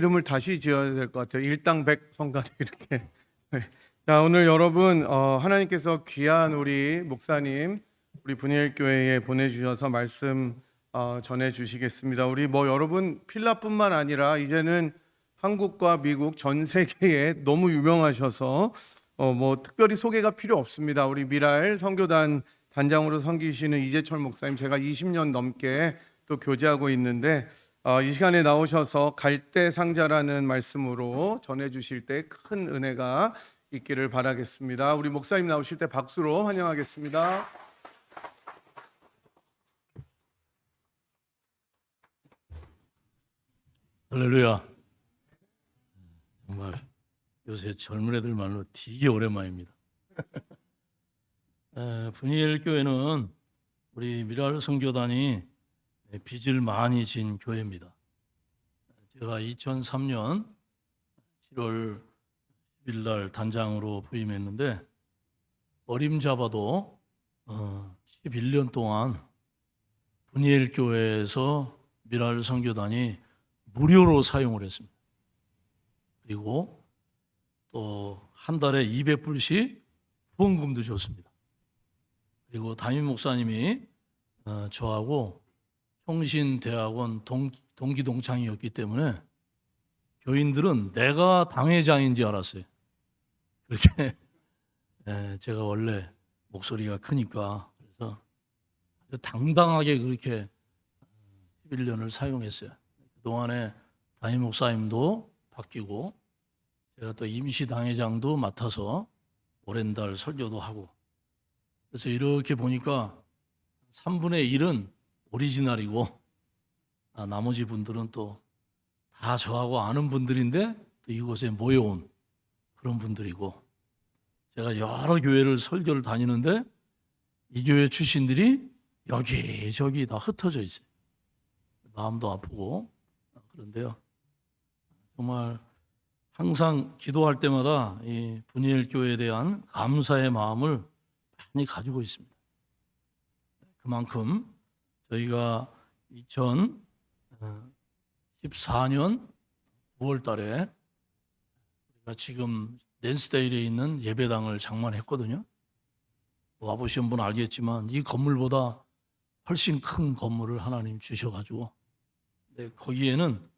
이름을 다시 지어야 될 것 같아요. 일당백 성가대 이렇게. 네. 자, 오늘 여러분 하나님께서 귀한 우리 목사님 우리 분일교회에 보내주셔서 말씀 전해주시겠습니다. 우리 여러분 필라뿐만 아니라 이제는 한국과 미국 전 세계에 너무 유명하셔서 특별히 소개가 필요 없습니다. 우리 미랄 선교단 단장으로 섬기시는 이재철 목사님, 제가 20년 넘게 또 교제하고 있는데 이 시간에 나오셔서 갈대상자라는 말씀으로 전해주실 때 큰 은혜가 있기를 바라겠습니다. 우리 목사님 나오실 때 박수로 환영하겠습니다. 할렐루야. 정말 요새 젊은 애들 말로 되게 오랜만입니다. 분이엘 교회는 우리 미랄 선교단이 빚을 많이 진 교회입니다. 제가 2003년 7월 10일 날 단장으로 부임했는데 어림잡아도 11년 동안 분이엘 교회에서 미랄 선교단이 무료로 사용을 했습니다. 그리고 또 한 달에 200불씩 후원금도 줬습니다. 그리고 담임 목사님이 저하고 총신대학원 동기동창이었기 때문에 교인들은 내가 당회장인지 알았어요. 그렇게 제가 원래 목소리가 크니까 그래서 아주 당당하게 그렇게 11년을 사용했어요. 그동안에 담임 목사님도 바뀌고 제가 또 임시 당회장도 맡아서 오랜 달 설교도 하고 그래서 이렇게 보니까 3분의 1은 오리지널이고 나머지 분들은 또 다 저하고 아는 분들인데 또 이곳에 모여온 그런 분들이고 제가 여러 교회를 설교를 다니는데 이 교회 출신들이 여기저기 다 흩어져 있어요. 마음도 아프고 그런데요. 정말 항상 기도할 때마다 이 분이엘 교회에 대한 감사의 마음을 많이 가지고 있습니다. 그만큼 저희가 2014년 9월 달에 우리가 지금 랜스데일에 있는 예배당을 장만했거든요. 와보신 분 알겠지만 이 건물보다 훨씬 큰 건물을 하나님 주셔가지고 거기에는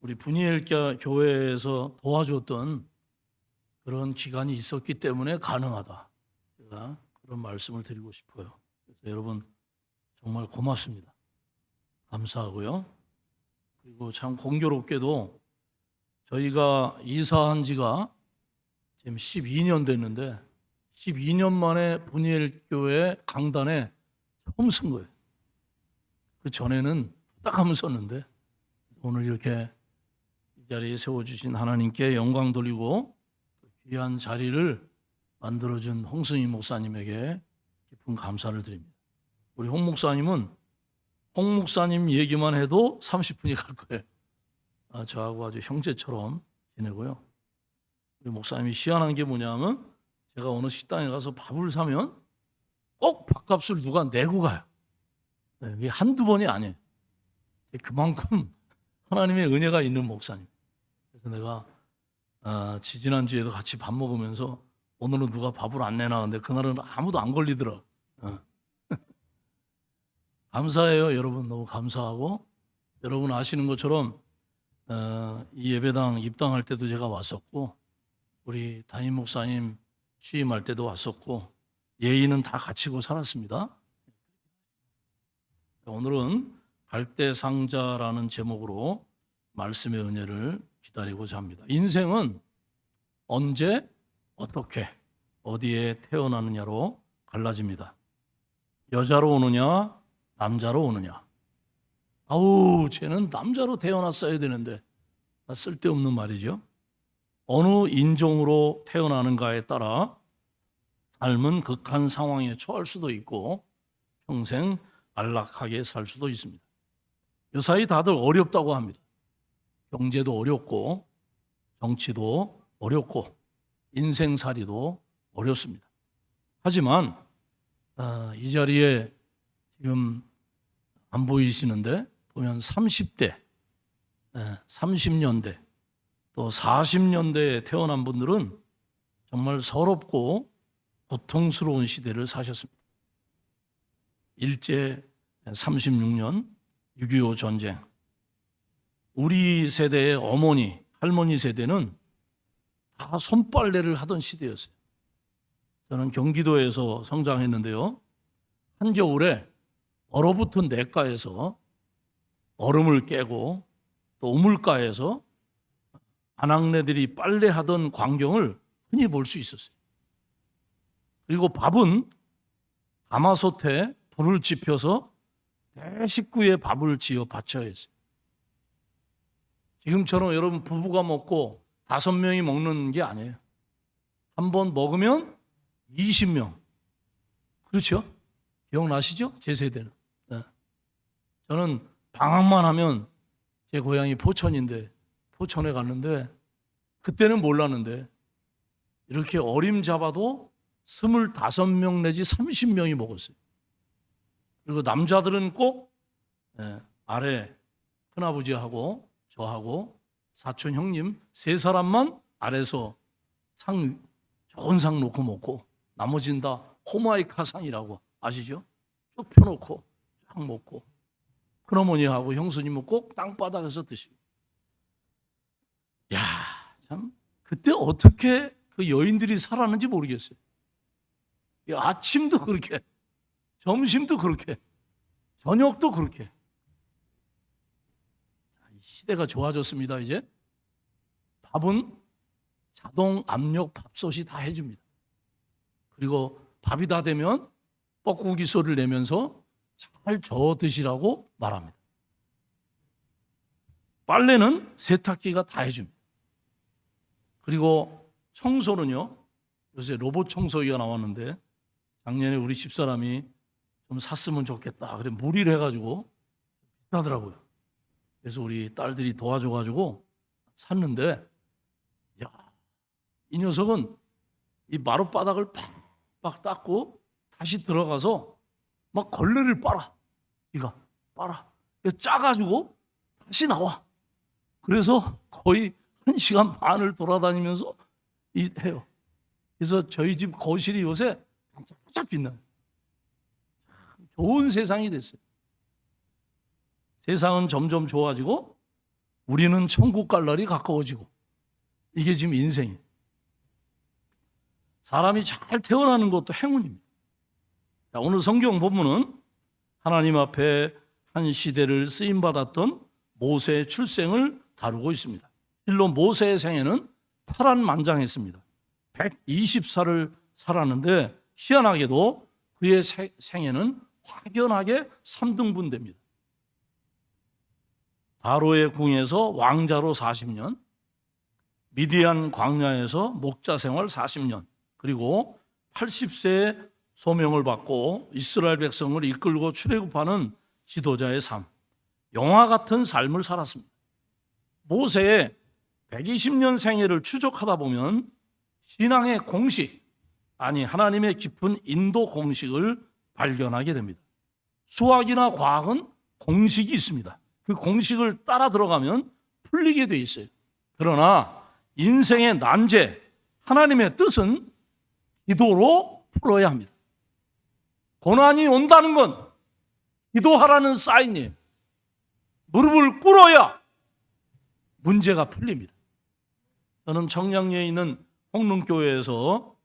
우리 분이엘 교회에서 도와줬던 그런 기간이 있었기 때문에 가능하다. 제가 그런 말씀을 드리고 싶어요. 그래서 여러분 정말 고맙습니다. 감사하고요. 그리고 참 공교롭게도 저희가 이사한 지가 지금 12년 됐는데 12년 만에 분이엘 교회 강단에 처음 쓴 거예요. 그 전에는 딱 하면 썼는데 오늘 이렇게 이 자리에 세워주신 하나님께 영광 돌리고 귀한 자리를 만들어준 홍승희 목사님에게 깊은 감사를 드립니다. 우리 홍 목사님은 홍 목사님 얘기만 해도 30분이 갈 거예요. 저하고 아주 형제처럼 지내고요. 우리 목사님이 희한한 게 뭐냐면 제가 어느 식당에 가서 밥을 사면 꼭 밥값을 누가 내고 가요. 이게 한두 번이 아니에요. 그만큼 하나님의 은혜가 있는 목사님. 그래서 내가 지지난주에도 같이 밥 먹으면서 오늘은 누가 밥을 안 내나 근데 그날은 아무도 안 걸리더라. 감사해요. 여러분 너무 감사하고 여러분 아시는 것처럼 이 예배당 입당할 때도 제가 왔었고 우리 담임 목사님 취임할 때도 왔었고 예의는 다 갖추고 살았습니다. 오늘은 갈대상자라는 제목으로 말씀의 은혜를 기다리고자 합니다. 인생은 언제, 어떻게, 어디에 태어나느냐로 갈라집니다. 여자로 오느냐, 남자로 오느냐. 아우, 쟤는 남자로 태어났어야 되는데 쓸데없는 말이죠. 어느 인종으로 태어나는가에 따라 삶은 극한 상황에 처할 수도 있고 평생 안락하게 살 수도 있습니다. 요사이 다들 어렵다고 합니다. 경제도 어렵고 정치도 어렵고 인생살이도 어렵습니다. 하지만 이 자리에 지금 안 보이시는데 보면 30대, 30년대 또 40년대에 태어난 분들은 정말 서럽고 고통스러운 시대를 사셨습니다. 일제 36년 6.25 전쟁. 우리 세대의 어머니, 할머니 세대는 다 손빨래를 하던 시대였어요. 저는 경기도에서 성장했는데요. 한겨울에 얼어붙은 냇가에서 얼음을 깨고 또 우물가에서 아낙네들이 빨래하던 광경을 흔히 볼 수 있었어요. 그리고 밥은 가마솥에 불을 지펴서 대 식구의 밥을 지어 바쳐야 했어요. 지금처럼 여러분 부부가 먹고 5명이 먹는 게 아니에요. 한 번 먹으면 20명. 그렇죠? 기억나시죠? 제 세대는. 네. 저는 방학만 하면 제 고향이 포천인데 포천에 갔는데 그때는 몰랐는데 이렇게 어림잡아도 25명 내지 30명이 먹었어요. 그리고 남자들은 꼭 아래 큰아버지하고 저하고 사촌 형님 3사람만 아래서 좋은 상 놓고 먹고 나머지는 다 호마이카 상이라고 아시죠? 쭉 펴놓고 쫙 먹고 큰어머니하고 형수님은 꼭 땅바닥에서 드시고. 야, 참 그때 어떻게 그 여인들이 살았는지 모르겠어요. 아침도 그렇게, 점심도 그렇게, 저녁도 그렇게. 시대가 좋아졌습니다. 이제 밥은 자동 압력 밥솥이 다 해줍니다. 그리고 밥이 다 되면 뻐꾸기 소리를 내면서 잘 저어 드시라고 말합니다. 빨래는 세탁기가 다 해줍니다. 그리고 청소는요, 요새 로봇 청소기가 나왔는데 작년에 우리 집사람이 좀 샀으면 좋겠다. 그래 무리를 해가지고 비싸더라고요. 그래서 우리 딸들이 도와줘가지고 샀는데, 야, 이 녀석은 이 마룻바닥을 팍팍 닦고 다시 들어가서 막 걸레를 빨아. 이가 빨아. 짜가지고 다시 나와. 그래서 거의 1시간 반을 돌아다니면서 해요. 그래서 저희 집 거실이 요새 반짝반짝 빛나요. 좋은 세상이 됐어요. 세상은 점점 좋아지고 우리는 천국 갈 날이 가까워지고 이게 지금 인생이에요. 사람이 잘 태어나는 것도 행운입니다. 자, 오늘 성경 본문은 하나님 앞에 한 시대를 쓰임받았던 모세의 출생을 다루고 있습니다. 실로 모세의 생애는 파란만장했습니다. 120살을 살았는데 희한하게도 그의 생애는 확연하게 3등분됩니다. 바로의 궁에서 왕자로 40년, 미디안 광야에서 목자 생활 40년, 그리고 80세에 소명을 받고 이스라엘 백성을 이끌고 출애굽하는 지도자의 삶, 영화 같은 삶을 살았습니다. 모세의 120년 생애를 추적하다 보면 신앙의 공식, 아니 하나님의 깊은 인도 공식을 발견하게 됩니다. 수학이나 과학은 공식이 있습니다. 그 공식을 따라 들어가면 풀리게 돼 있어요. 그러나 인생의 난제, 하나님의 뜻은 기도로 풀어야 합니다. 고난이 온다는 건 기도하라는 사인이에요. 무릎을 꿇어야 문제가 풀립니다. 저는 청량리에 있는 홍릉교회에서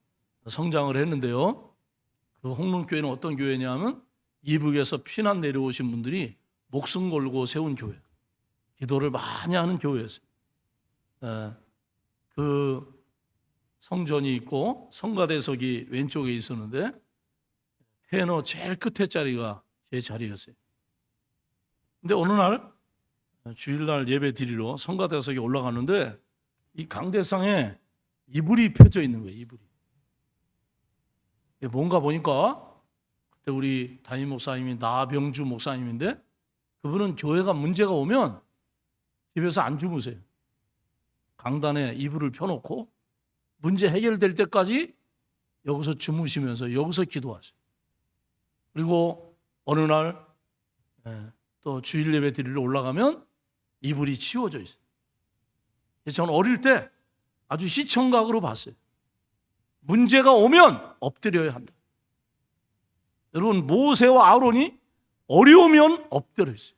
성장을 했는데요. 그 홍릉교회는 어떤 교회냐면 이북에서 피난 내려오신 분들이 목숨 걸고 세운 교회, 기도를 많이 하는 교회였어요. 그 성전이 있고 성가대석이 왼쪽에 있었는데 테너 제일 끝에 자리가 제 자리였어요. 근데 어느 날 주일날 예배 드리러 성가대석에 올라갔는데 이 강대상에 이불이 펴져 있는 거예요. 이불이. 뭔가 보니까 그때 우리 담임 목사님이 나병주 목사님인데 그분은 교회가 문제가 오면 집에서 안 주무세요. 강단에 이불을 펴놓고 문제 해결될 때까지 여기서 주무시면서 여기서 기도하세요. 그리고 어느 날 또 주일 예배 드리러 올라가면 이불이 치워져 있어요. 저는 어릴 때 아주 시청각으로 봤어요. 문제가 오면 엎드려야 한다. 여러분, 모세와 아론이 어려우면 엎드려 있어요.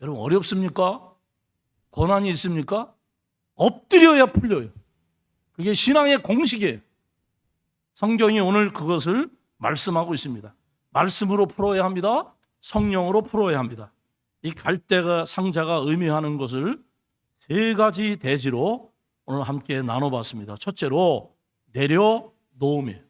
여러분, 어렵습니까? 고난이 있습니까? 엎드려야 풀려요. 그게 신앙의 공식이에요. 성경이 오늘 그것을 말씀하고 있습니다. 말씀으로 풀어야 합니다. 성령으로 풀어야 합니다. 이 갈대가 상자가 의미하는 것을 세 가지 대지로 오늘 함께 나눠봤습니다. 첫째로 내려놓음이에요.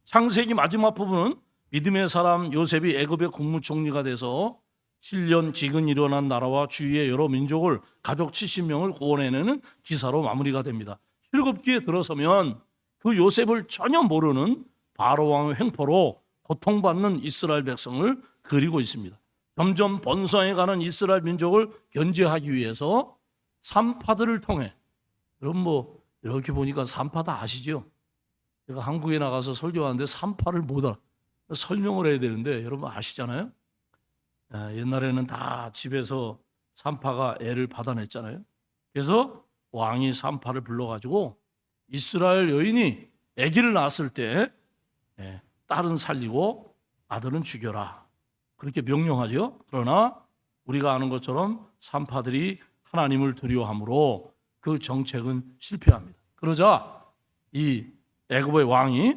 창세기 마지막 부분은 믿음의 사람 요셉이 애굽의 국무총리가 돼서 7년 기근 일어난 나라와 주위의 여러 민족을 가족 70명을 구원해내는 기사로 마무리가 됩니다. 출애굽기에 들어서면 그 요셉을 전혀 모르는 바로 왕의 횡포로 고통받는 이스라엘 백성을 그리고 있습니다. 점점 번성해가는 이스라엘 민족을 견제하기 위해서 산파들을 통해, 여러분 뭐 이렇게 보니까 산파 다 아시죠? 제가 한국에 나가서 설교하는데 산파를 못 알아. 설명을 해야 되는데 여러분 아시잖아요? 옛날에는 다 집에서 산파가 애를 받아냈잖아요. 그래서 왕이 산파를 불러가지고 이스라엘 여인이 아기를 낳았을 때 딸은 살리고 아들은 죽여라. 그렇게 명령하죠. 그러나 우리가 아는 것처럼 산파들이 하나님을 두려워함으로 그 정책은 실패합니다. 그러자 이 애굽의 왕이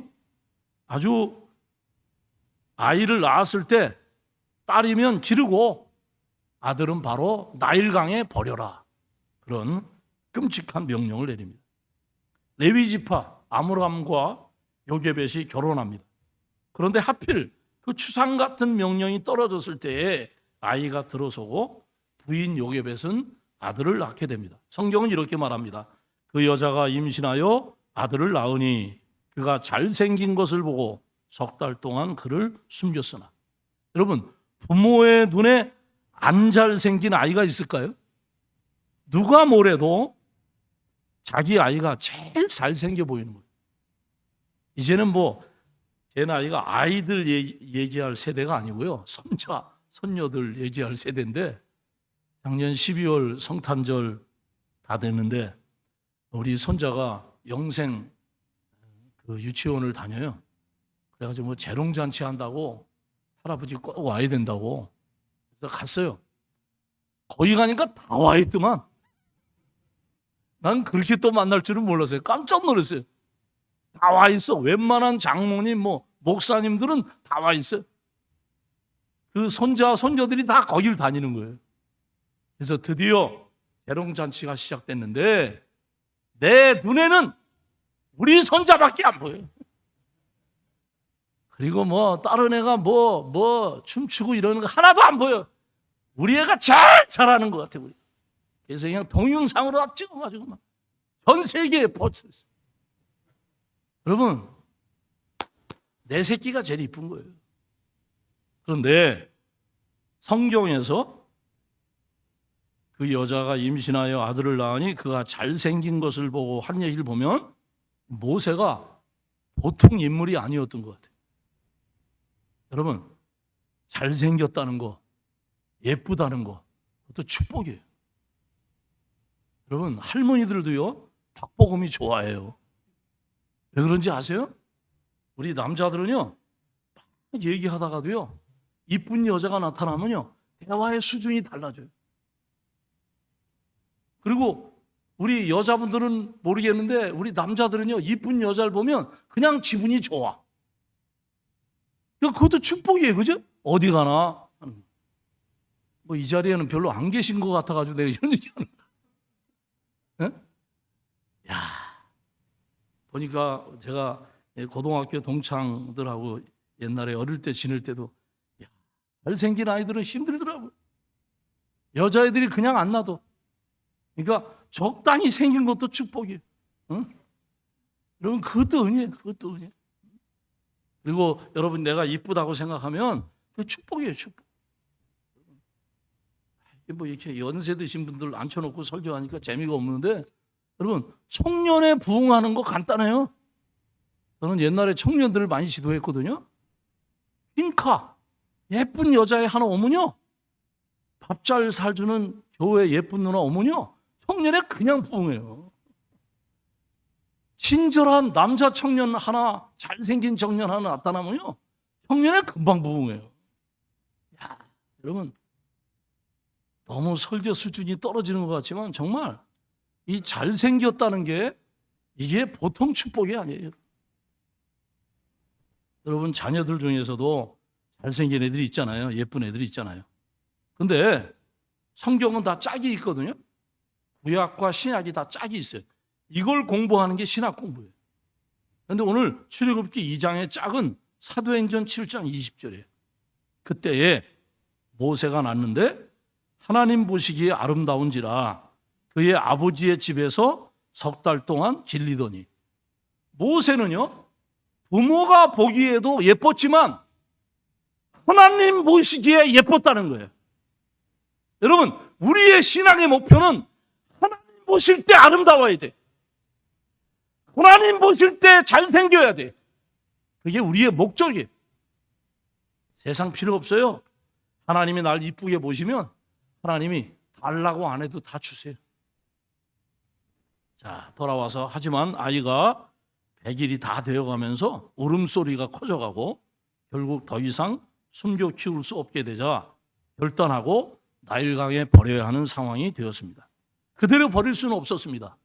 아주 아이를 낳았을 때 딸이면 기르고 아들은 바로 나일강에 버려라. 그런 끔찍한 명령을 내립니다. 레위 지파 아므람과 요게벳이 결혼합니다. 그런데 하필 그 추상 같은 명령이 떨어졌을 때에 아이가 들어서고 부인 요게벳은 아들을 낳게 됩니다. 성경은 이렇게 말합니다. 그 여자가 임신하여 아들을 낳으니 그가 잘생긴 것을 보고 석 달 동안 그를 숨겼으나. 여러분, 부모의 눈에 안 잘생긴 아이가 있을까요? 누가 뭐래도 자기 아이가 제일 잘생겨 보이는 거예요. 이제는 뭐 제 나이가 아이들 얘기할 세대가 아니고요. 손자, 손녀들 얘기할 세대인데 작년 12월 성탄절 다 됐는데 우리 손자가 영생 그 유치원을 다녀요. 그래가지고 뭐 재롱잔치 한다고 할아버지 꼭 와야 된다고 그래서 갔어요. 거기 가니까 다 와 있더만. 난 그렇게 또 만날 줄은 몰랐어요. 깜짝 놀랐어요. 다 와 있어. 웬만한 장모님, 뭐 목사님들은 다 와 있어요. 그 손자, 손녀들이 다 거기를 다니는 거예요. 그래서 드디어 재롱잔치가 시작됐는데 내 눈에는 우리 손자밖에 안 보여요. 그리고 뭐 다른 애가 뭐 춤추고 이러는 거 하나도 안 보여. 우리 애가 제일 잘하는 것 같아. 우리. 그래서 그냥 동영상으로 찍어가지고 막 전 세계에 퍼졌어요. 여러분, 내 새끼가 제일 이쁜 거예요. 그런데 성경에서 그 여자가 임신하여 아들을 낳으니 그가 잘생긴 것을 보고 한 얘기를 보면 모세가 보통 인물이 아니었던 것 같아요. 여러분, 잘생겼다는 거, 예쁘다는 거, 그것도 축복이에요. 여러분, 할머니들도요, 박보검이 좋아해요. 왜 그런지 아세요? 우리 남자들은요, 막 얘기하다가도요, 이쁜 여자가 나타나면요, 대화의 수준이 달라져요. 그리고 우리 여자분들은 모르겠는데, 우리 남자들은요, 이쁜 여자를 보면 그냥 기분이 좋아. 그것도 축복이에요, 그죠? 어디 가나? 뭐 이 자리에는 별로 안 계신 것 같아가지고 내가 이런 얘기 하는 거야. 야, 보니까 제가 고등학교 동창들하고 옛날에 어릴 때 지낼 때도 야, 잘생긴 아이들은 힘들더라고요. 여자애들이 그냥 안 놔둬. 그러니까 적당히 생긴 것도 축복이에요. 응? 여러분, 그것도 은혜예요. 그것도 은혜. 그리고 여러분, 내가 이쁘다고 생각하면 그 축복이에요. 축복. 뭐 이렇게 연세 드신 분들 앉혀놓고 설교하니까 재미가 없는데, 여러분, 청년에 부응하는 거 간단해요. 저는 옛날에 청년들을 많이 지도했거든요. 핑카, 예쁜 여자애 하나 오면요, 밥 잘 사주는 교회 예쁜 누나 오면요, 청년에 그냥 부흥해요. 친절한 남자 청년 하나, 잘생긴 청년 하나 나타나면요, 청년에 금방 부흥해요. 야, 여러분, 너무 설교 수준이 떨어지는 것 같지만 정말 이 잘생겼다는 게 이게 보통 축복이 아니에요. 여러분, 자녀들 중에서도 잘생긴 애들이 있잖아요. 예쁜 애들이 있잖아요. 근데 성경은 다 짝이 있거든요. 구약과 신약이 다 짝이 있어요. 이걸 공부하는 게 신학 공부예요. 그런데 오늘 출애굽기 2장의 짝은 사도행전 7장 20절이에요. 그때에 모세가 났는데 하나님 보시기에 아름다운지라 그의 아버지의 집에서 석 달 동안 길리더니, 모세는요 부모가 보기에도 예뻤지만 하나님 보시기에 예뻤다는 거예요. 여러분, 우리의 신앙의 목표는 하나님 보실 때 아름다워야 돼. 하나님 보실 때 잘생겨야 돼. 그게 우리의 목적이에요. 세상 필요 없어요. 하나님이 날 이쁘게 보시면 하나님이 달라고 안 해도 다 주세요. 자, 돌아와서, 하지만 아이가 100일이 다 되어가면서 울음소리가 커져가고 결국 더 이상 숨겨 키울 수 없게 되자 결단하고 나일강에 버려야 하는 상황이 되었습니다. 그대로 버릴 수는 없었습니다.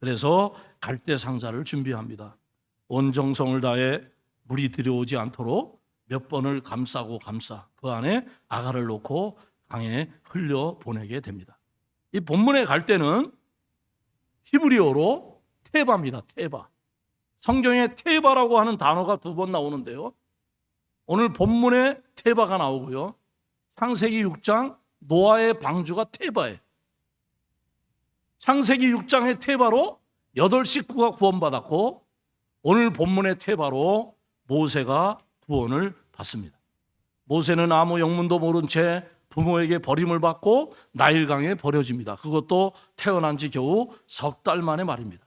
그래서 갈대 상자를 준비합니다. 온 정성을 다해 물이 들여오지 않도록 몇 번을 감싸고 감싸 그 안에 아가를 놓고 강에 흘려 보내게 됩니다. 이 본문의 갈대는 히브리어로 테바입니다. 테바. 성경에 테바라고 하는 단어가 2번 나오는데요. 오늘 본문에 테바가 나오고요. 창세기 6장 노아의 방주가 테바예요. 창세기 6장의 테바로 8 식구가 구원받았고 오늘 본문의 테바로 모세가 구원을 받습니다. 모세는 아무 영문도 모른 채 부모에게 버림을 받고 나일강에 버려집니다. 그것도 태어난 지 겨우 석 달 만의 말입니다.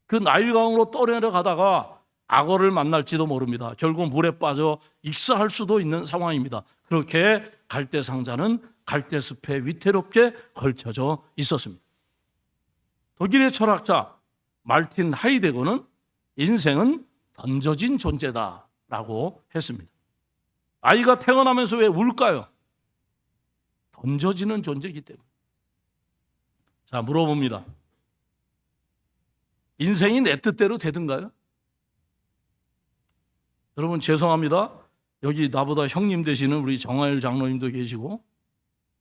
그 나일강으로 떠내려가다가 악어를 만날지도 모릅니다. 결국 물에 빠져 익사할 수도 있는 상황입니다. 그렇게 갈대 상자는 갈대숲에 위태롭게 걸쳐져 있었습니다. 독일의 철학자 말틴 하이데거는 인생은 던져진 존재다라고 했습니다. 아이가 태어나면서 왜 울까요? 던져지는 존재이기 때문에. 자, 물어봅니다. 인생이 내 뜻대로 되든가요? 여러분, 죄송합니다. 여기 나보다 형님 되시는 우리 정하일 장로님도 계시고,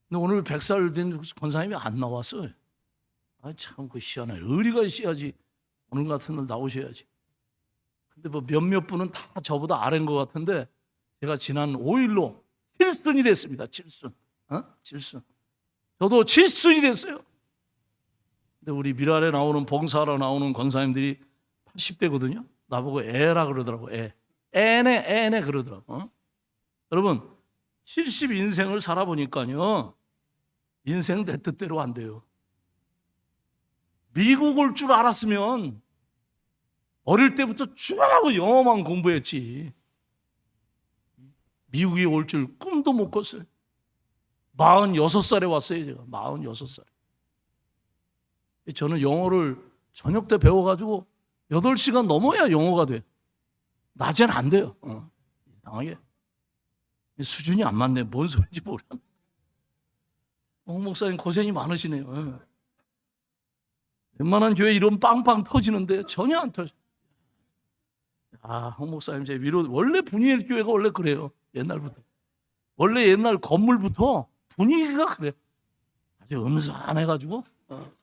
근데 오늘 100살 된 권사님이 안 나왔어요. 아, 참, 그 희한해. 의리가 있어야지 오늘 같은 날 나오셔야지. 근데 뭐 몇몇 분은 다 저보다 아래인 것 같은데, 제가 지난 5일로 7순이 됐습니다. 7순. 7순. 저도 7순이 됐어요. 근데 우리 미랄에 나오는, 봉사하러 나오는 권사님들이 80대거든요. 나보고 애라 그러더라고. 애네 그러더라고. 여러분, 70 인생을 살아보니까요, 인생 내 뜻대로 안 돼요. 미국 올 줄 알았으면 어릴 때부터 죽어라고 영어만 공부했지. 미국에 올 줄 꿈도 못 꿨어요. 46살에 왔어요, 제가. 46살. 저는 영어를 저녁 때 배워가지고 8시간 넘어야 영어가 돼. 낮엔 안 돼요. 이상하게. 수준이 안 맞네. 뭔 소리인지 모르겠네. 목사님 고생이 많으시네요. 웬만한 교회 이런 빵빵 터지는데 전혀 안 터져. 홍 목사님 제 위로, 원래 분이엘 교회가 원래 그래요. 옛날부터. 원래 옛날 건물부터 분위기가 그래. 아주 음산해가지고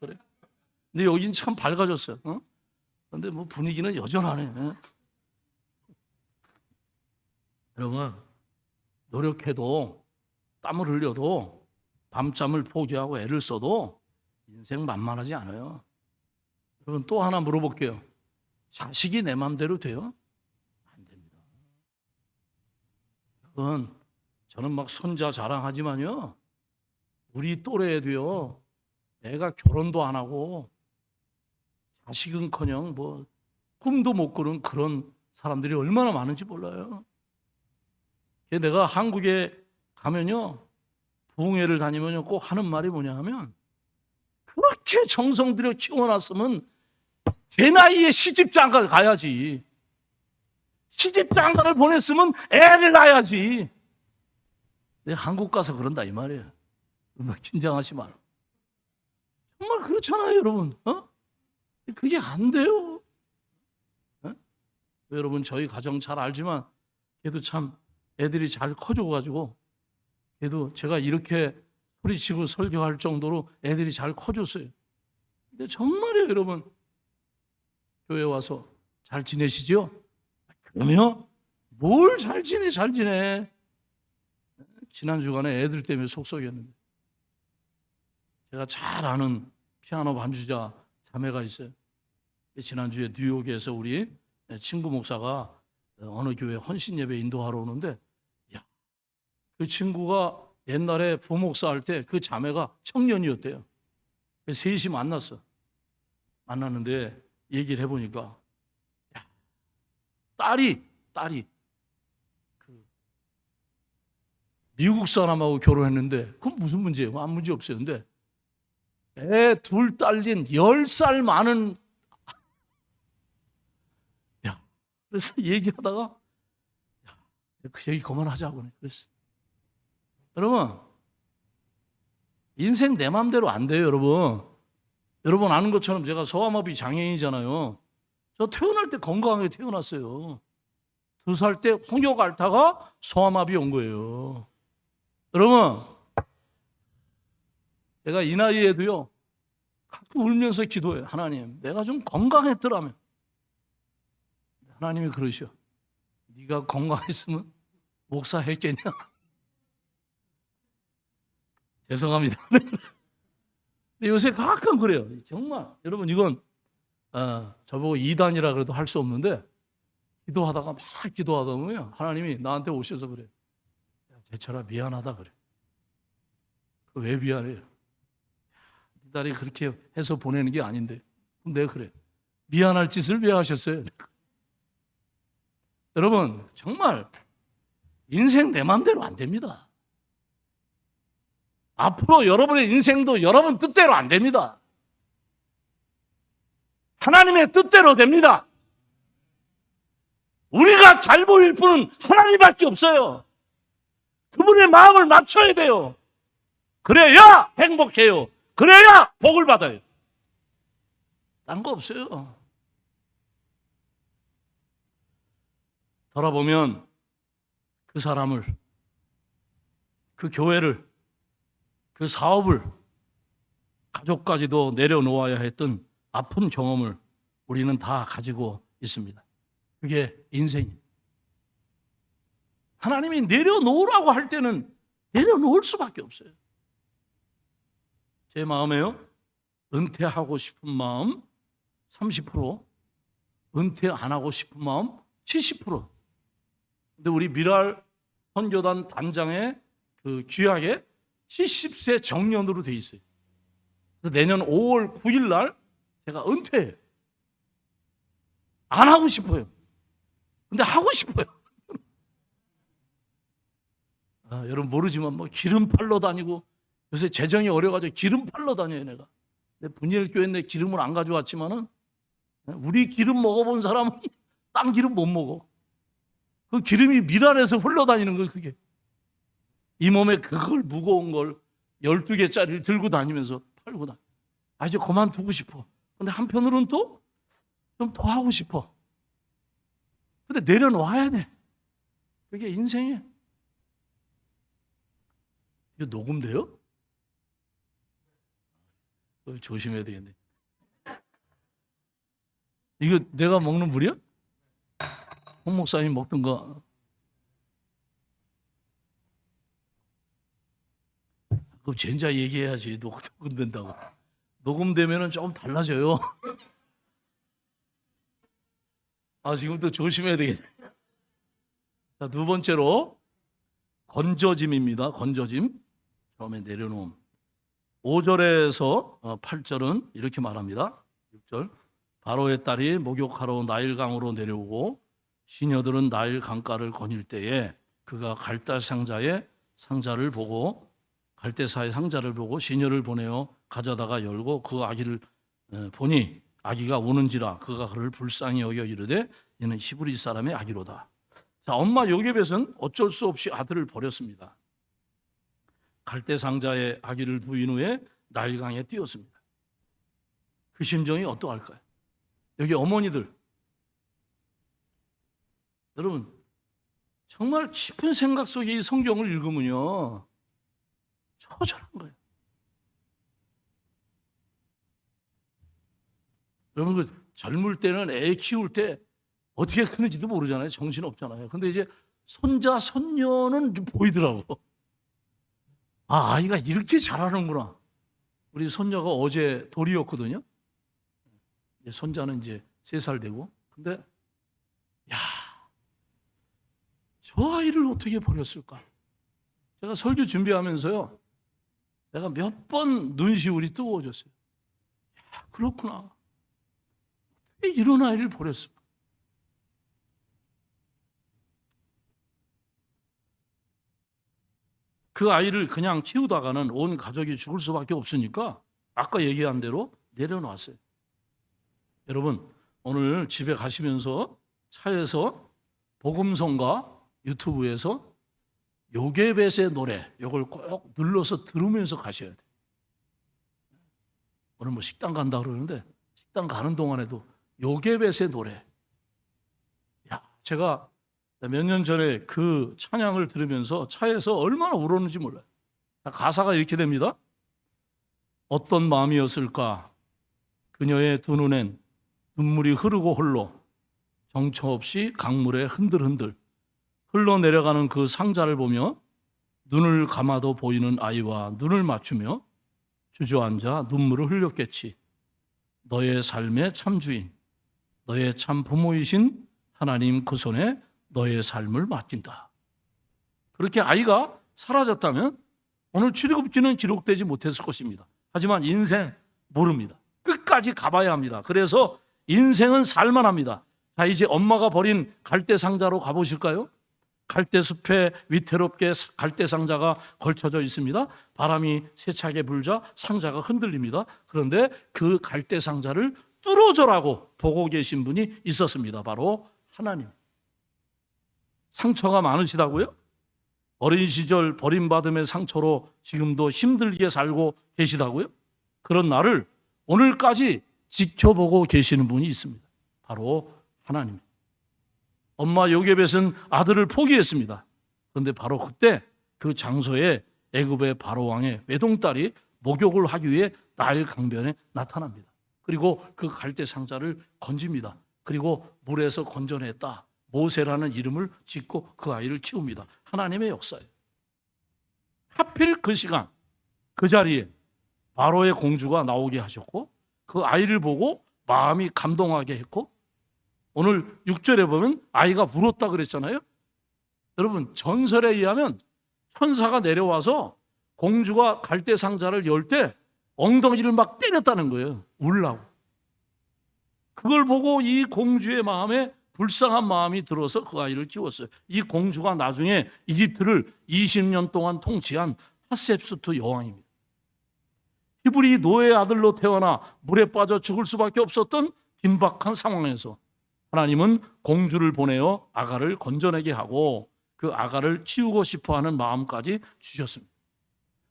그래. 근데 여긴 참 밝아졌어요. 근데 뭐 분위기는 여전하네. 여러분, 노력해도 땀을 흘려도 밤잠을 포기하고 애를 써도 인생 만만하지 않아요. 여러분, 또 하나 물어볼게요. 자식이 내 맘대로 돼요? 안 됩니다. 여러분, 저는 막 손자 자랑하지만요, 우리 또래에도요, 애가 결혼도 안 하고 자식은커녕 뭐 꿈도 못 꾸는 그런 사람들이 얼마나 많은지 몰라요. 내가 한국에 가면요, 부흥회를 다니면요, 꼭 하는 말이 뭐냐 하면, 그 그렇게 정성 들여 키워놨으면 제 나이에 시집장가를 가야지. 시집장가를 보냈으면 애를 낳아야지. 내가 한국 가서 그런다 이 말이에요. 긴장하지 마라. 정말 그렇잖아요, 여러분. 그게 안 돼요. 여러분 저희 가정 잘 알지만 걔도 참 애들이 잘 커져가지고 걔도 제가 이렇게 소리치고 설교할 정도로 애들이 잘 커졌어요. 근데 정말이에요, 여러분. 교회 와서 잘 지내시죠? 그러면 뭘 잘 지내, 잘 지내. 지난 주간에 애들 때문에 속썩였는데 제가 잘 아는 피아노 반주자 자매가 있어요. 지난주에 뉴욕에서 우리 친구 목사가 어느 교회 헌신 예배 인도하러 오는데 야, 그 친구가 옛날에 부목사 할 때 그 자매가 청년이었대요. 셋이 만났어. 만났는데 얘기를 해보니까 야, 딸이 그 미국 사람하고 결혼했는데 그건 무슨 문제예요? 아무 문제 없어요. 근데 애 둘 딸린 10살 많은 야, 그래서 얘기하다가 야, 그 얘기 그만하자고 그랬어. 여러분 인생 내 맘대로 안 돼요, 여러분. 여러분 아는 것처럼 제가 소아마비 장애인이잖아요. 저 태어날 때 건강하게 태어났어요. 2살 때 홍역 앓다가 소아마비 온 거예요. 여러분 내가 이 나이에도요 가끔 울면서 기도해요. 하나님 내가 좀 건강했더라면. 하나님이 그러셔. 네가 건강했으면 목사 했겠냐? 죄송합니다. 근데 요새 가끔 그래요. 정말 여러분 이건 저보고 이단이라 그래도 할 수 없는데 기도하다가 막 기도하다 보면 하나님이 나한테 오셔서 그래. 제철아 미안하다 그래. 왜 미안해요? 네 딸이 그렇게 해서 보내는 게 아닌데. 그럼 내가 그래. 미안할 짓을 왜 하셨어요? 여러분 정말 인생 내 맘대로 안 됩니다. 앞으로 여러분의 인생도 여러분 뜻대로 안 됩니다. 하나님의 뜻대로 됩니다. 우리가 잘 보일 분은 하나님밖에 없어요. 그분의 마음을 맞춰야 돼요. 그래야 행복해요. 그래야 복을 받아요. 딴 거 없어요. 돌아보면 그 사람을, 그 교회를, 그 사업을, 가족까지도 내려놓아야 했던 아픈 경험을 우리는 다 가지고 있습니다. 그게 인생입니다. 하나님이 내려놓으라고 할 때는 내려놓을 수밖에 없어요. 제 마음에요. 은퇴하고 싶은 마음 30%, 은퇴 안 하고 싶은 마음 70%. 근데 우리 미랄 선교단 단장의 그 규약에 70세 정년으로 돼 있어요. 그래서 내년 5월 9일 날 제가 은퇴해요. 안 하고 싶어요. 근데 하고 싶어요. 여러분 모르지만 뭐 기름 팔러 다니고 요새 재정이 어려가지고 기름 팔러 다녀요 내가. 내 분이엘 교회 내 기름을 안 가져왔지만은 우리 기름 먹어본 사람은 딴 기름 못 먹어. 그 기름이 미랄에서 흘러다니는 거예요 그게. 이 몸에 그걸 무거운 걸 12개짜리를 들고 다니면서 팔고 다녀. 이제 그만두고 싶어. 근데 한편으로는 또 좀 더 하고 싶어. 근데 내려놓아야 돼. 그게 인생이에요. 이거 녹음돼요? 조심해야 되겠네. 이거 내가 먹는 물이야? 홍 목사님 먹던 거. 그럼 젠자 얘기해야지. 녹음된다고. 녹음되면은 조금 달라져요. 지금부터 조심해야 되겠네. 자, 두 번째로 건져짐입니다. 건져짐. 처음에 내려놓음. 5절에서 8절은 이렇게 말합니다. 6절. 바로의 딸이 목욕하러 나일강으로 내려오고 시녀들은 나일 강가를 거닐 때에 그가 갈대 상자의 상자를 보고 갈대사의 상자를 보고 시녀를 보내어 가져다가 열고 그 아기를 보니 아기가 우는지라 그가 그를 불쌍히 여겨 이르되 이는 히브리 사람의 아기로다. 자, 엄마 요게벳은 어쩔 수 없이 아들을 버렸습니다. 갈대 상자에 아기를 부인 후에 나일강에 뛰었습니다. 그 심정이 어떠할까요? 여기 어머니들, 여러분 정말 깊은 생각 속에 이 성경을 읽으면요 처절한 거예요. 여러분 그 젊을 때는 애 키울 때 어떻게 크는지도 모르잖아요. 정신 없잖아요. 근데 이제 손자 손녀는 좀 보이더라고. 아, 아이가 이렇게 잘하는구나. 우리 손녀가 어제 돌이었거든요. 이제 손자는 이제 3살 되고. 근데 야, 저 아이를 어떻게 버렸을까? 제가 설교 준비하면서요, 내가 몇 번 눈시울이 뜨거워졌어요. 야, 그렇구나. 왜 이런 아이를 버렸을까? 그 아이를 그냥 키우다가는 온 가족이 죽을 수밖에 없으니까 아까 얘기한 대로 내려놨어요. 여러분, 오늘 집에 가시면서 차에서 복음성가 유튜브에서 요게벳의 노래 이걸 꼭 눌러서 들으면서 가셔야 돼요. 오늘 뭐 식당 간다 그러는데 식당 가는 동안에도 요게벳의 노래. 야, 제가 몇 년 전에 그 찬양을 들으면서 차에서 얼마나 울었는지 몰라요. 가사가 이렇게 됩니다. 어떤 마음이었을까? 그녀의 두 눈엔 눈물이 흐르고 홀로 정처 없이 강물에 흔들흔들 흘러내려가는 그 상자를 보며 눈을 감아도 보이는 아이와 눈을 맞추며 주저앉아 눈물을 흘렸겠지. 너의 삶의 참주인, 너의 참 부모이신 하나님 그 손에 너의 삶을 맡긴다. 그렇게 아이가 사라졌다면 오늘 출애굽기는 기록되지 못했을 것입니다. 하지만 인생 모릅니다. 끝까지 가봐야 합니다. 그래서 인생은 살만합니다. 자, 이제 엄마가 버린 갈대 상자로 가보실까요? 갈대 숲에 위태롭게 갈대 상자가 걸쳐져 있습니다. 바람이 세차게 불자 상자가 흔들립니다. 그런데 그 갈대 상자를 뚫어져라고 보고 계신 분이 있었습니다. 바로 하나님. 상처가 많으시다고요? 어린 시절 버림받음의 상처로 지금도 힘들게 살고 계시다고요? 그런 나를 오늘까지 지켜보고 계시는 분이 있습니다. 바로 하나님. 엄마 요게벳은 아들을 포기했습니다. 그런데 바로 그때 그 장소에 애굽의 바로왕의 외동딸이 목욕을 하기 위해 나일 강변에 나타납니다. 그리고 그 갈대 상자를 건집니다. 그리고 물에서 건져냈다. 모세라는 이름을 짓고 그 아이를 키웁니다. 하나님의 역사예요. 하필 그 시간, 그 자리에 바로의 공주가 나오게 하셨고 그 아이를 보고 마음이 감동하게 했고 오늘 6절에 보면 아이가 울었다 그랬잖아요. 여러분 전설에 의하면 천사가 내려와서 공주가 갈대 상자를 열 때 엉덩이를 막 때렸다는 거예요. 울라고. 그걸 보고 이 공주의 마음에 불쌍한 마음이 들어서 그 아이를 키웠어요. 이 공주가 나중에 이집트를 20년 동안 통치한 하셉수트 여왕입니다. 히브리 노예의 아들로 태어나 물에 빠져 죽을 수밖에 없었던 긴박한 상황에서 하나님은 공주를 보내어 아가를 건져내게 하고 그 아가를 키우고 싶어하는 마음까지 주셨습니다.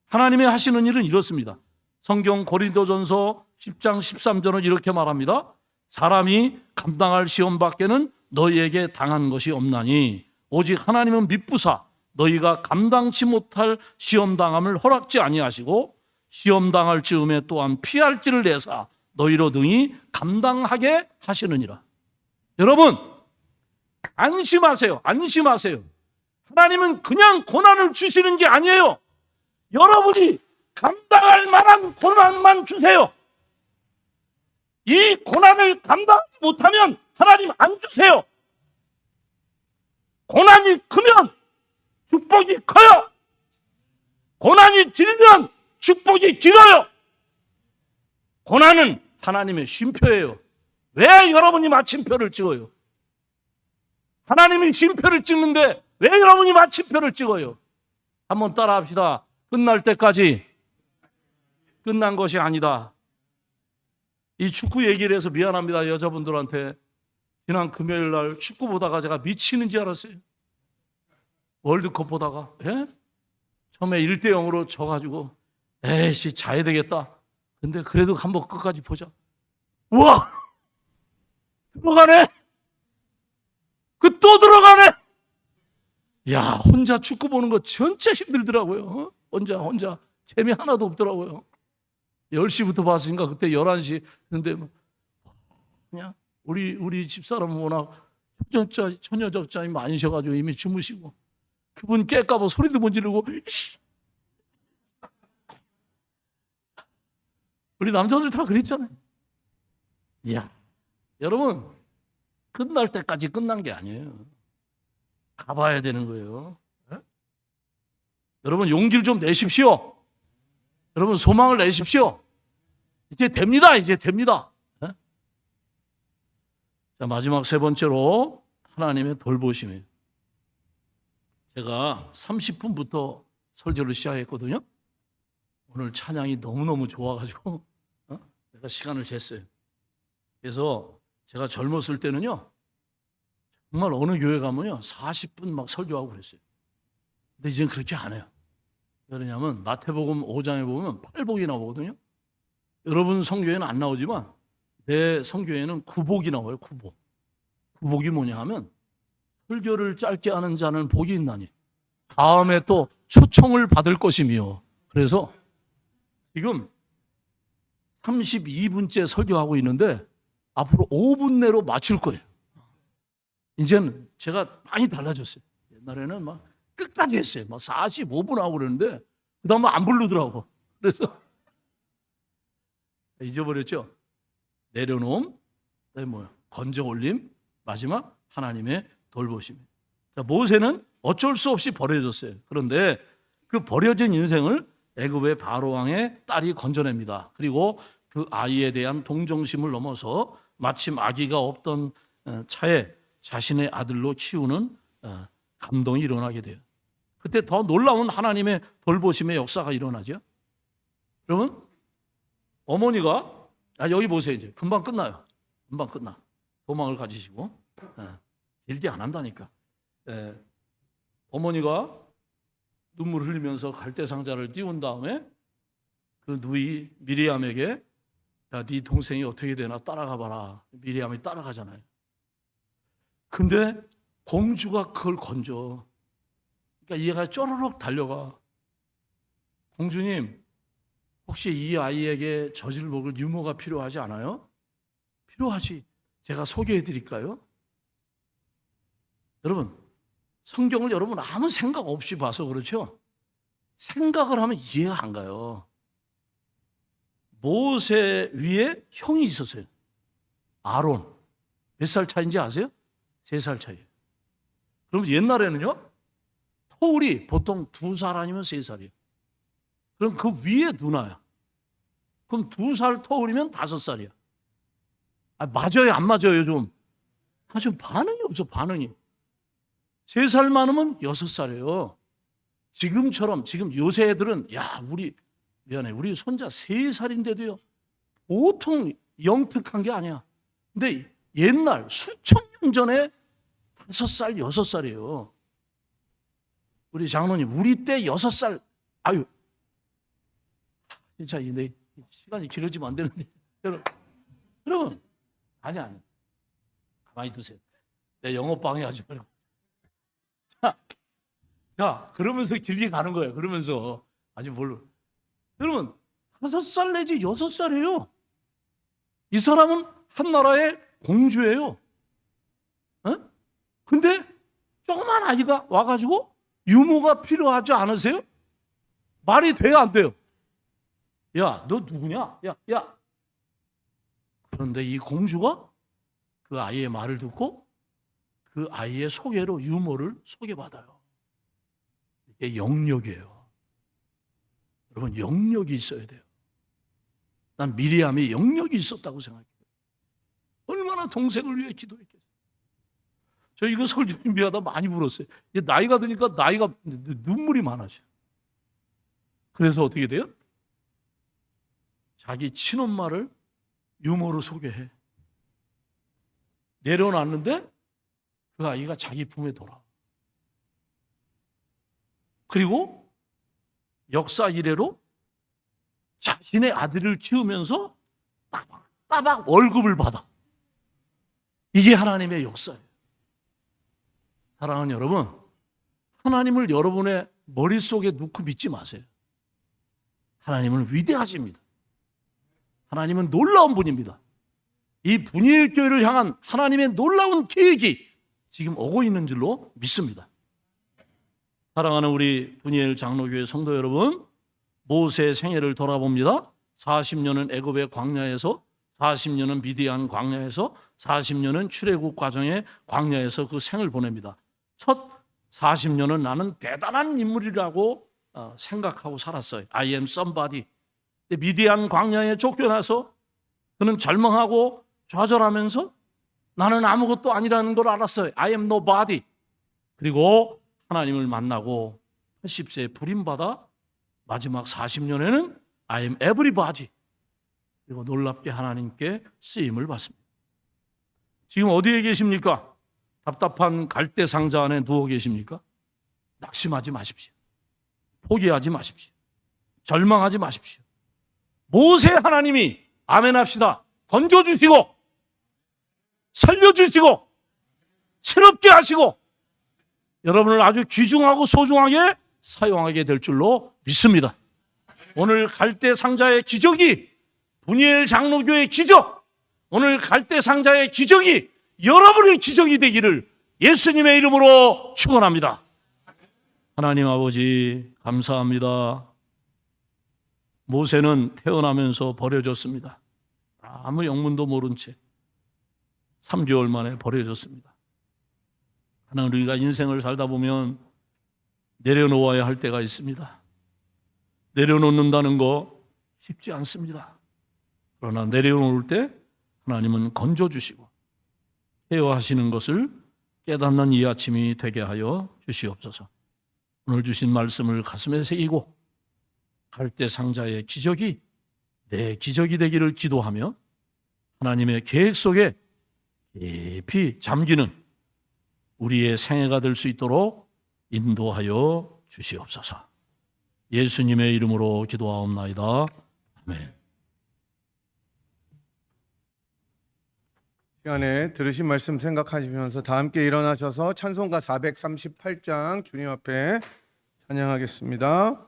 하나님의 하시는 일은 이렇습니다. 성경 고린도전서 10장 13절은 이렇게 말합니다. 사람이 감당할 시험 밖에는 너희에게 당한 것이 없나니 오직 하나님은 미쁘사 너희가 감당치 못할 시험당함을 허락지 아니하시고 시험당할 즈음에 또한 피할 길을 내사 너희로 등이 감당하게 하시느니라. 여러분 안심하세요. 안심하세요. 하나님은 그냥 고난을 주시는 게 아니에요. 여러분이 감당할 만한 고난만 주세요. 이 고난을 감당하지 못하면 하나님 안 주세요. 고난이 크면 축복이 커요. 고난이 길면 축복이 길어요. 고난은 하나님의 쉼표예요. 왜 여러분이 마침표를 찍어요? 하나님이 쉼표를 찍는데 왜 여러분이 마침표를 찍어요? 한번 따라합시다. 끝날 때까지 끝난 것이 아니다. 이 축구 얘기를 해서 미안합니다. 여자분들한테. 지난 금요일 날 축구 보다가 제가 미치는 줄 알았어요. 월드컵 보다가. 예? 처음에 1대0으로 져가지고 에이씨 자야 되겠다. 근데 그래도 한번 끝까지 보자. 우와! 들어가네! 그 또 들어가네! 야, 혼자 축구 보는 거 진짜 힘들더라고요. 어? 혼자. 재미 하나도 없더라고요. 10시부터 봤으니까 그때 11시. 근데 그냥 우리 집사람은 워낙 처녀적자이 많으셔가지고 이미 주무시고 그분 깰까봐 소리도 못 지르고 우리 남자들 다 그랬잖아요. 이야, 여러분 끝날 때까지 끝난 게 아니에요. 가봐야 되는 거예요. 네? 여러분 용기를 좀 내십시오. 여러분 소망을 내십시오. 이제 됩니다. 네? 자, 마지막 세 번째로 하나님의 돌보심이에요. 제가 30분부터 설교를 시작했거든요. 오늘 찬양이 너무너무 좋아가지고 내가 시간을 쟀어요. 그래서 제가 젊었을 때는요. 정말 어느 교회 가면요 40분 막 설교하고 그랬어요. 근데 이제는 그렇게 안 해요. 왜냐하면 마태복음 5장에 보면 팔복이 나오거든요. 여러분 성교에는 안 나오지만 내 성교에는 구복이 나와요. 구복이 뭐냐 하면 설교를 짧게 하는 자는 복이 있나니 다음에 또 초청을 받을 것이며. 그래서 지금 32분째 설교하고 있는데 앞으로 5분 내로 마칠 거예요. 이제는 제가 많이 달라졌어요. 옛날에는 막 끝까지 했어요. 막 45분 하고 그러는데 그다음에 안 부르더라고. 그래서 잊어버렸죠. 내려놓음, 뭐야? 건져 올림, 마지막 하나님의 돌보심. 자, 모세는 어쩔 수 없이 버려졌어요. 그런데 그 버려진 인생을 애굽의 바로 왕의 딸이 건져냅니다. 그리고 그 아이에 대한 동정심을 넘어서 마침 아기가 없던 차에 자신의 아들로 키우는 감동이 일어나게 돼요. 그때 더 놀라운 하나님의 돌보심의 역사가 일어나죠. 여러분, 어머니가 여기 보세요. 이제 금방 끝나요. 금방 끝나. 소망을 가지시고 길게 안 한다니까. 어머니가 눈물을 흘리면서 갈대상자를 띄운 다음에 그 누이 미리암에게 야, 네 동생이 어떻게 되나 따라가 봐라. 미리암이 따라가잖아요. 근데 공주가 그걸 건져. 그러니까 얘가 쪼르륵 달려가. 공주님, 혹시 이 아이에게 젖을 먹을 유모가 필요하지 않아요? 필요하지. 제가 소개해 드릴까요? 여러분, 성경을 여러분 아무 생각 없이 봐서 그렇죠? 생각을 하면 이해가 안 가요. 모세 위에 형이 있었어요. 아론. 몇 살 차이인지 아세요? 3살 차이. 그럼 옛날에는요, 터울이 보통 2살 아니면 3살이에요. 그럼 그 위에 누나야. 그럼 2살 터울이면 5살이야. 맞아요, 안 맞아요, 좀? 좀 반응이 없어, 반응이. 3살 많으면 6살이에요. 지금처럼, 지금 요새 애들은, 우리 손자 3살인데도요, 보통 영특한 게 아니야. 근데 옛날, 수천 년 전에 5살, 6살이에요. 우리 장로님, 우리 때 6살, 진짜 내 시간이 길어지면 안 되는데. 여러분, 아니. 가만히 두세요. 내 영업 방해하지 말고. 자, 그러면서 길게 가는 거예요. 그러면서. 아직 뭘로. 여러분, 5살 내지 6살이에요. 이 사람은 한 나라의 공주예요. 근데 조그만 아이가 와가지고 유모가 필요하지 않으세요? 말이 돼요, 안 돼요? 야, 너 누구냐? 야. 그런데 이 공주가 그 아이의 말을 듣고 그 아이의 소개로 유모를 소개받아요. 이게 영역이에요. 여러분, 영역이 있어야 돼요. 난 미리암이 영역이 있었다고 생각해요. 얼마나 동생을 위해 기도했겠어요. 저 이거 설교 준비하다 많이 울었어요. 이제 나이가 드니까 눈물이 많아져요. 그래서 어떻게 돼요? 자기 친엄마를 유머로 소개해. 내려놨는데 그 아이가 자기 품에 돌아와. 그리고 역사 이래로 자신의 아들을 키우면서 따박 월급을 받아. 이게 하나님의 역사예요. 사랑하는 여러분, 하나님을 여러분의 머릿속에 넣고 믿지 마세요. 하나님은 위대하십니다. 하나님은 놀라운 분입니다. 이 분이엘교회를 향한 하나님의 놀라운 계획이 지금 오고 있는 줄로 믿습니다. 사랑하는 우리 분이엘 장로교회 성도 여러분, 모세의 생애를 돌아봅니다. 40년은 애굽의 광야에서, 40년은 미디안 광야에서, 40년은 출애굽 과정의 광야에서 그 생을 보냅니다. 첫 40년은 나는 대단한 인물이라고 생각하고 살았어요. I am somebody. 미디안 광야에 쫓겨나서 그는 절망하고 좌절하면서 나는 아무것도 아니라는 걸 알았어요. I am nobody. 그리고 하나님을 만나고 80세에 부림받아 마지막 40년에는 I am everybody. 그리고 놀랍게 하나님께 쓰임을 받습니다. 지금 어디에 계십니까? 답답한 갈대 상자 안에 누워 계십니까? 낙심하지 마십시오. 포기하지 마십시오. 절망하지 마십시오. 모세 하나님이 아멘 합시다. 건져주시고 살려주시고 새롭게 하시고 여러분을 아주 귀중하고 소중하게 사용하게 될 줄로 믿습니다. 오늘 갈대 상자의 기적이 분이엘 장로교의 기적, 오늘 갈대 상자의 기적이 여러분의 기적이 되기를 예수님의 이름으로 축원합니다. 하나님 아버지 감사합니다. 모세는 태어나면서 버려졌습니다. 아무 영문도 모른 채 3개월 만에 버려졌습니다. 하나님, 우리가 인생을 살다 보면 내려놓아야 할 때가 있습니다. 내려놓는다는 거 쉽지 않습니다. 그러나 내려놓을 때 하나님은 건져주시고 케어하시는 것을 깨닫는 이 아침이 되게 하여 주시옵소서. 오늘 주신 말씀을 가슴에 새기고 갈대 상자의 기적이 내 기적이 되기를 기도하며 하나님의 계획 속에 깊이 잠기는 우리의 생애가 될 수 있도록 인도하여 주시옵소서. 예수님의 이름으로 기도하옵나이다. 아멘. 시간에 들으신 말씀 생각하시면서 다 함께 일어나셔서 찬송가 438장 주님 앞에 찬양하겠습니다.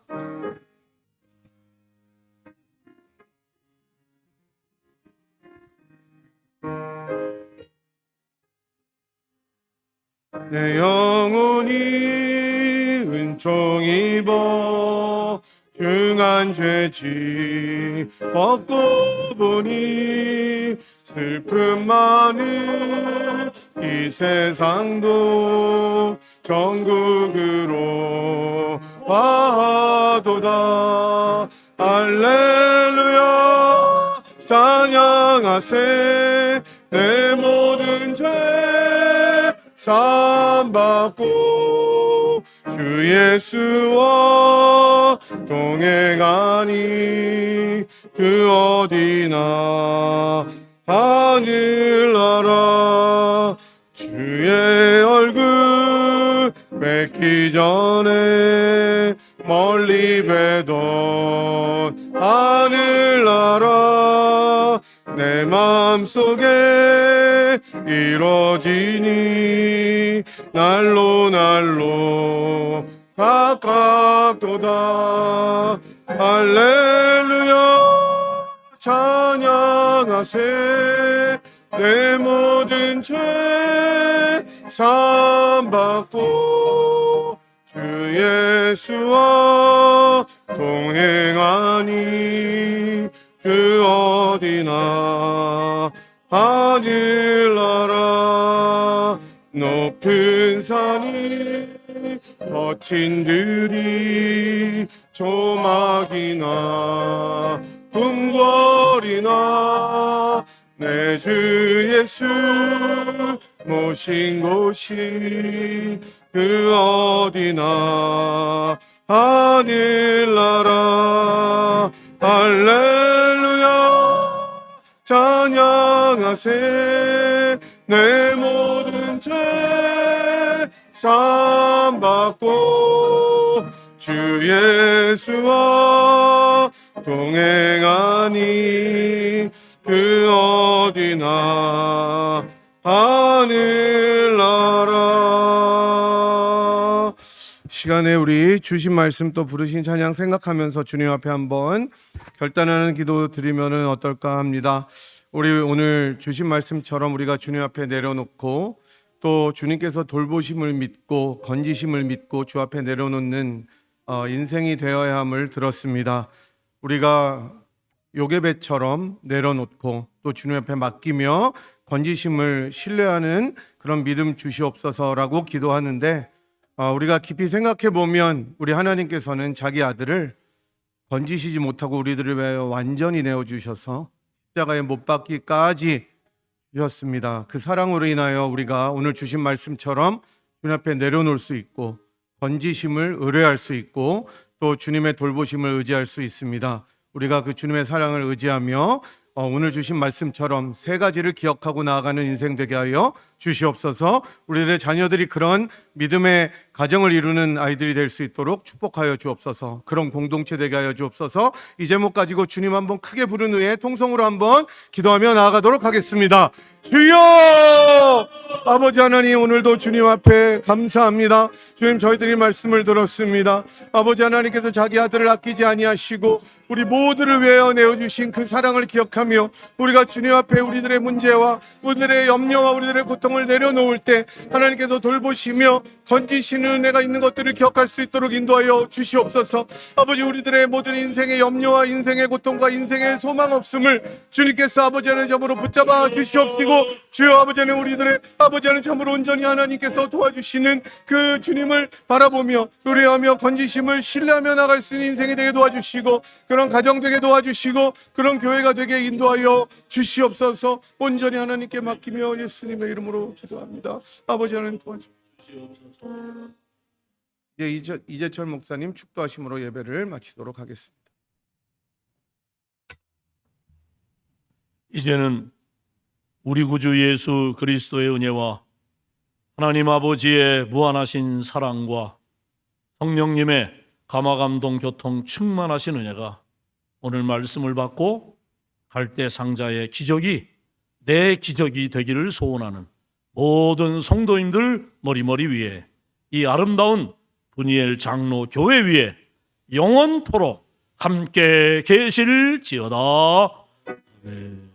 내 영혼이 은총 입어 중한 죄지 벗고 보니 슬픔 많은 이 세상도 전국으로 와도다. 할렐루야 찬양하세. 내 모든 죄 사함받고 주 예수와 동행하니 그 어디나 하늘나라. 주의 얼굴 뵙기 전에 멀리 뵈던 하늘나라. 내 마음속에 이루어지니 날로 날로 가깝도다. 할렐루야 찬양하세. 내 모든 죄 사함받고 주 예수와 동행하니 그 어디나 하늘나라. 높은 산이 거친 들이 조막이나 궁궐이나 내 주 예수 모신 곳이 그 어디나 하늘나라. 할렐루야 찬양하세 내 모든 죄 사함받고 주 예수와 동행하니 그 어디나 하늘나라. 시간에 우리 주신 말씀 또 부르신 찬양 생각하면서 주님 앞에 한번 결단하는 기도 드리면 어떨까 합니다. 우리 오늘 주신 말씀처럼 우리가 주님 앞에 내려놓고 또 주님께서 돌보심을 믿고 건지심을 믿고 주 앞에 내려놓는 인생이 되어야 함을 들었습니다. 우리가 요게벳처럼 내려놓고 또 주님 앞에 맡기며 건지심을 신뢰하는 그런 믿음 주시옵소서라고 기도하는데, 우리가 깊이 생각해 보면 우리 하나님께서는 자기 아들을 건지시지 못하고 우리들을 위하여 완전히 내어주셔서 십자가에 못 박기까지 주셨습니다. 그 사랑으로 인하여 우리가 오늘 주신 말씀처럼 주님 앞에 내려놓을 수 있고 건지심을 의뢰할 수 있고 또 주님의 돌보심을 의지할 수 있습니다. 우리가 그 주님의 사랑을 의지하며 오늘 주신 말씀처럼 세 가지를 기억하고 나아가는 인생 되게 하여 주시옵소서. 우리들의 자녀들이 그런 믿음의 가정을 이루는 아이들이 될 수 있도록 축복하여 주옵소서. 그런 공동체 되게 하여 주옵소서. 이 제목 가지고 주님 한번 크게 부른 후에 통성으로 한번 기도하며 나아가도록 하겠습니다. 주여! 아버지 하나님, 오늘도 주님 앞에 감사합니다. 주님, 저희들이 말씀을 들었습니다. 아버지 하나님께서 자기 아들을 아끼지 아니하시고 우리 모두를 위하여 내어주신 그 사랑을 기억하며 우리가 주님 앞에 우리들의 문제와 우리들의 염려와 우리들의 고통을 내려놓을 때 하나님께서 돌보시며 건지시는 은혜가 있는 것들을 기억할 수 있도록 인도하여 주시옵소서. 아버지, 우리들의 모든 인생의 염려와 인생의 고통과 인생의 소망 없음을 주님께서 아버지 하나님 참으로 붙잡아 주시옵시고, 주여 아버지 하나님, 우리들의 아버지 하나님 참으로 온전히 하나님께서 도와주시는 그 주님을 바라보며 의뢰하며 건지심을 신뢰하며 나갈 수 있는 인생이 되게 도와주시고 그런 가정 되게 도와주시고 그런 교회가 되게 인도하여 주시옵소서. 온전히 하나님께 맡기며 예수님의 이름으로 기도합니다. 아버지 하나님 도와주시옵소서. 이재철 목사님 축도하심으로 예배를 마치도록 하겠습니다. 이제는 우리 구주 예수 그리스도의 은혜와 하나님 아버지의 무한하신 사랑과 성령님의 감화감동 교통 충만하신 은혜가 오늘 말씀을 받고 갈대 상자의 기적이 내 기적이 되기를 소원하는 모든 성도님들 머리머리 위에, 이 아름다운 분이엘 장로 교회 위에 영원토록 함께 계실지어다. 아멘.